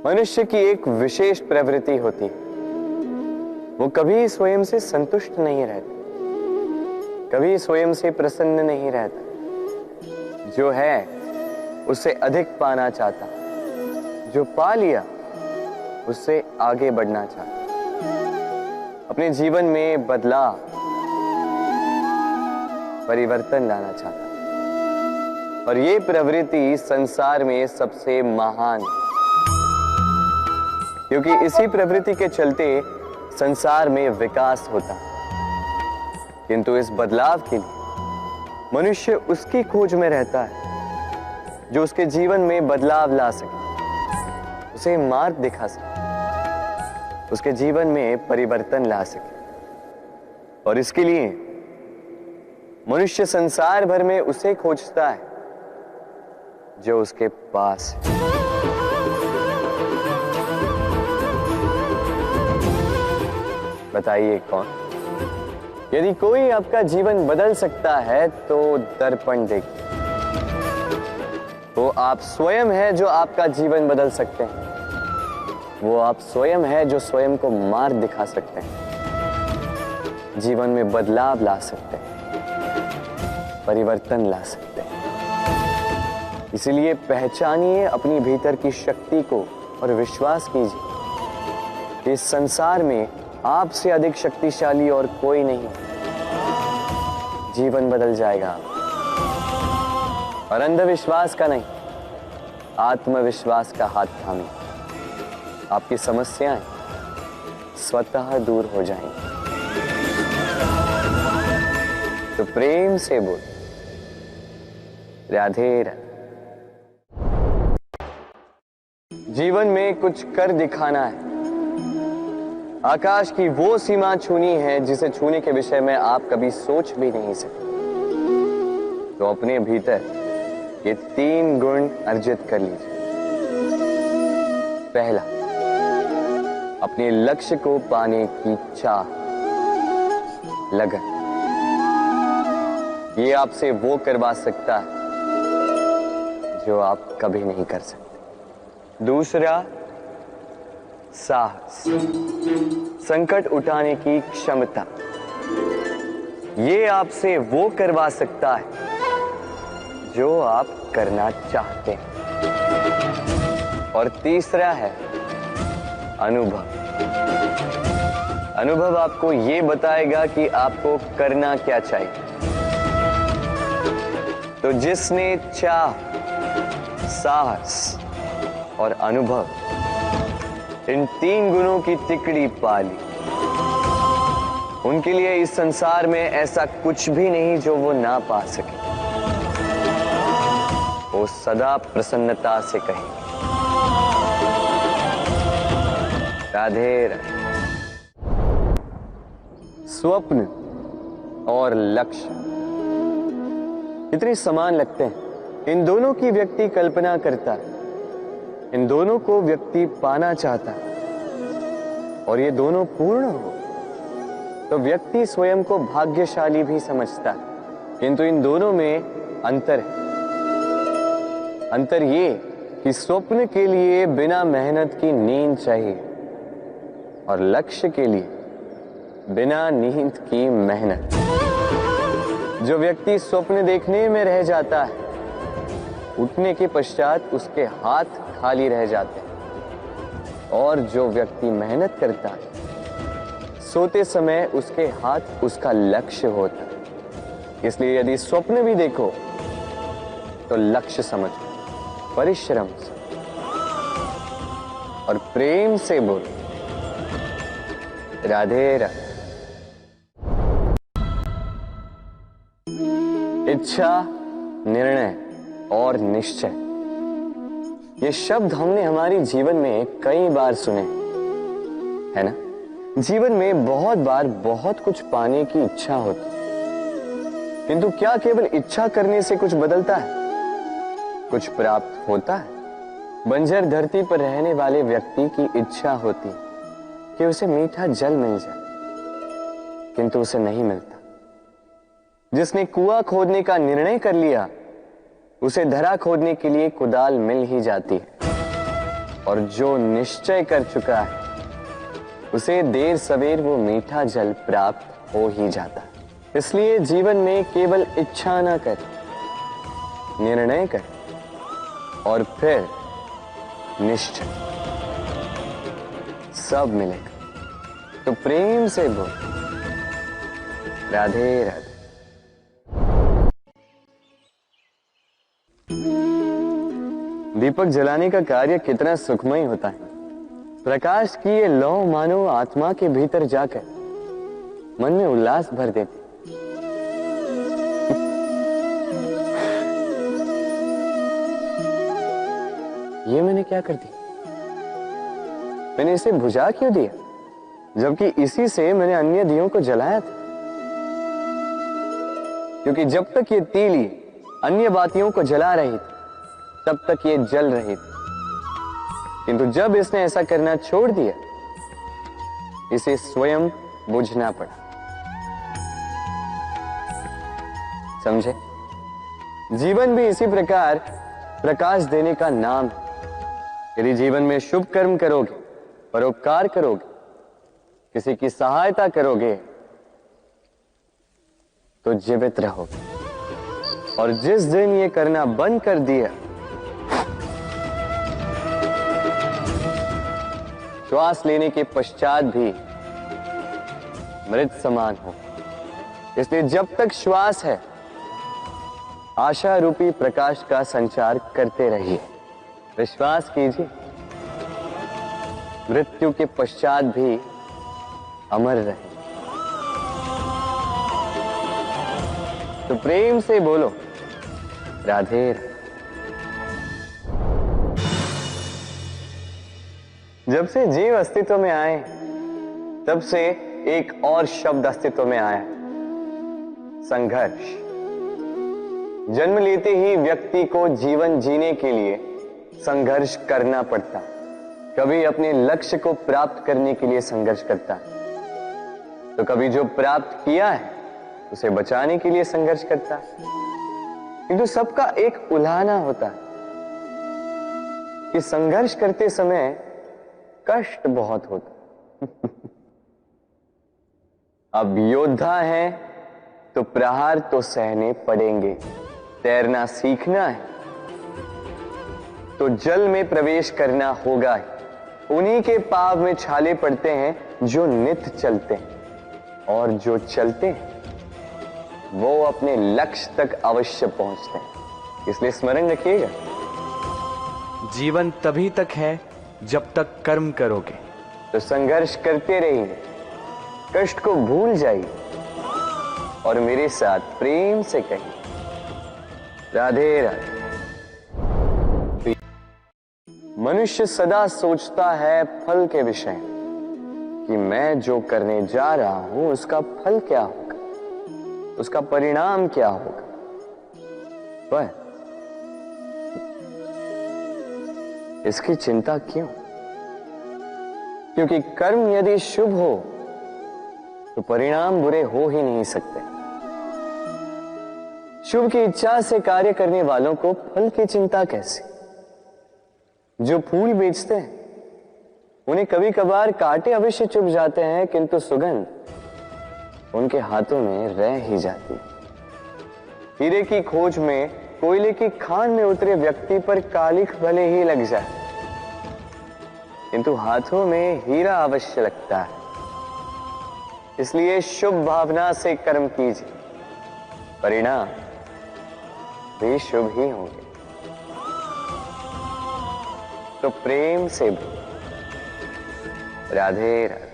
मनुष्य की एक विशेष प्रवृत्ति होती है, वो कभी स्वयं से संतुष्ट नहीं रहता, कभी स्वयं से प्रसन्न नहीं रहता। जो है उससे अधिक पाना चाहता, जो पा लिया उससे आगे बढ़ना चाहता, अपने जीवन में बदलाव, परिवर्तन लाना चाहता। और ये प्रवृत्ति संसार में सबसे महान है, क्योंकि इसी प्रवृत्ति के चलते संसार में विकास होता है। किंतु इस बदलाव के लिए मनुष्य उसकी खोज में रहता है जो उसके जीवन में बदलाव ला सके, उसे मार्ग दिखा सके, उसके जीवन में परिवर्तन ला सके। और इसके लिए मनुष्य संसार भर में उसे खोजता है जो उसके पास है। बताइए कौन? यदि कोई आपका जीवन बदल सकता है तो दर्पण देखिए। वो आप स्वयं है जो आपका जीवन बदल सकते हैं। वो आप स्वयं है जो स्वयं को मार्ग दिखा सकते हैं, जीवन में बदलाव ला सकते हैं, परिवर्तन ला सकते हैं। इसलिए पहचानिए अपनी भीतर की शक्ति को और विश्वास कीजिए, इस संसार में आपसे अधिक शक्तिशाली और कोई नहीं। जीवन बदल जाएगा। और अंधविश्वास का नहीं, आत्मविश्वास का हाथ थामिए, आपकी समस्याएं स्वतः दूर हो जाएंगी। तो प्रेम से बोल, राधे राधे। जीवन में कुछ कर दिखाना है। आकाश की वो सीमा छूनी है जिसे छूने के विषय में आप कभी सोच भी नहीं सकते। तो अपने भीतर ये 3 गुण अर्जित कर लीजिए। पहला, अपने लक्ष्य को पाने की चाह, लगन। ये आपसे वो करवा सकता है जो आप कभी नहीं कर सकते। दूसरा, साहस, संकट उठाने की क्षमता। ये आपसे वो करवा सकता है जो आप करना चाहते हैं। और तीसरा है अनुभव। अनुभव आपको ये बताएगा कि आपको करना क्या चाहिए। तो जिसने चाह, साहस और अनुभव, इन 3 गुणों की तिकड़ी पा ली, उनके लिए इस संसार में ऐसा कुछ भी नहीं जो वो ना पा सके। वो सदा प्रसन्नता से कहेंगे, राधे राधे। स्वप्न और लक्ष्य इतने समान लगते हैं। इन दोनों की व्यक्ति कल्पना करता है, इन दोनों को व्यक्ति पाना चाहता है, और ये दोनों पूर्ण हो तो व्यक्ति स्वयं को भाग्यशाली भी समझता है। किंतु इन दोनों में अंतर है। अंतर ये कि स्वप्न के लिए बिना मेहनत की नींद चाहिए, और लक्ष्य के लिए बिना नींद की मेहनत। जो व्यक्ति स्वप्न देखने में रह जाता है, उठने के पश्चात उसके हाथ खाली रह जाते हैं। और जो व्यक्ति मेहनत करता है, सोते समय उसके हाथ उसका लक्ष्य होता है। इसलिए यदि स्वप्न भी देखो तो लक्ष्य समझो, परिश्रम से और प्रेम से बोलो, राधे राधे। इच्छा, निर्णय और निश्चय, ये शब्द हमने हमारे जीवन में कई बार सुने, है ना? जीवन में बहुत बार बहुत कुछ पाने की इच्छा होती, किंतु क्या केवल इच्छा करने से कुछ बदलता है? कुछ प्राप्त होता है? बंजर धरती पर रहने वाले व्यक्ति की इच्छा होती कि उसे मीठा जल मिल जाए, किंतु उसे नहीं मिलता। जिसने कुआं खोदने का निर्णय कर लिया, उसे धरा खोदने के लिए कुदाल मिल ही जाती है। और जो निश्चय कर चुका है उसे देर सवेर वो मीठा जल प्राप्त हो ही जाता है। इसलिए जीवन में केवल इच्छा ना कर, निर्णय कर और फिर निश्चय, सब मिलेगा। तो प्रेम से बोल, राधे राधे। दीपक जलाने का कार्य कितना सुखमय होता है। प्रकाश की ये लौ मानो आत्मा के भीतर जाकर मन में उल्लास भर देती। ये मैंने क्या कर दिया? मैंने इसे बुझा क्यों दिया, जबकि इसी से मैंने अन्य दियों को जलाया था। क्योंकि जब तक ये तीली अन्य बातियों को जला रही थी तब तक ये जल रही थी, किंतु जब इसने ऐसा करना छोड़ दिया इसे स्वयं बुझना पड़ा। समझे? जीवन भी इसी प्रकार प्रकाश देने का नाम है। यदि जीवन में शुभ कर्म करोगे, परोपकार करोगे, किसी की सहायता करोगे तो जीवित रहोगे। और जिस दिन ये करना बंद कर दिया, श्वास लेने के पश्चात भी मृत समान हो। इसलिए जब तक श्वास है आशा रूपी प्रकाश का संचार करते रहिए। विश्वास कीजिए, मृत्यु के पश्चात भी अमर रहे। तो प्रेम से बोलो, राधे राधे। जब से जीव अस्तित्व में आए तब से एक और शब्द अस्तित्व में आया, संघर्ष। जन्म लेते ही व्यक्ति को जीवन जीने के लिए संघर्ष करना पड़ता। कभी अपने लक्ष्य को प्राप्त करने के लिए संघर्ष करता है, तो कभी जो प्राप्त किया है उसे बचाने के लिए संघर्ष करता है। किंतु सबका एक उल्हाना होता है कि संघर्ष करते समय कष्ट बहुत होता। अब योद्धा है तो प्रहार तो सहने पड़ेंगे। तैरना सीखना है तो जल में प्रवेश करना होगा ही। उन्हीं के पाव में छाले पड़ते हैं जो नित्य चलते हैं, और जो चलते हैं वो अपने लक्ष्य तक अवश्य पहुंचते हैं। इसलिए स्मरण रखिएगा, जीवन तभी तक है जब तक कर्म करोगे। तो संघर्ष करते रहिए, कष्ट को भूल जाइए और मेरे साथ प्रेम से कहिए, राधे राधे। मनुष्य सदा सोचता है फल के विषय कि मैं जो करने जा रहा हूं उसका फल क्या होगा, उसका परिणाम क्या होगा। पर इसकी चिंता क्यों? क्योंकि कर्म यदि शुभ हो तो परिणाम बुरे हो ही नहीं सकते। शुभ की इच्छा से कार्य करने वालों को फल की चिंता कैसे? जो फूल बेचते हैं उन्हें कभी कभार कांटे अवश्य चुभ जाते हैं, किंतु सुगंध उनके हाथों में रह ही जाती। हीरे की खोज में कोयले की खान में उतरे व्यक्ति पर कालिख भले ही लग जाए, किंतु हाथों में हीरा अवश्य लगता है। इसलिए शुभ भावना से कर्म कीजिए, परिणाम भी शुभ ही होंगे। तो प्रेम से राधे राधे।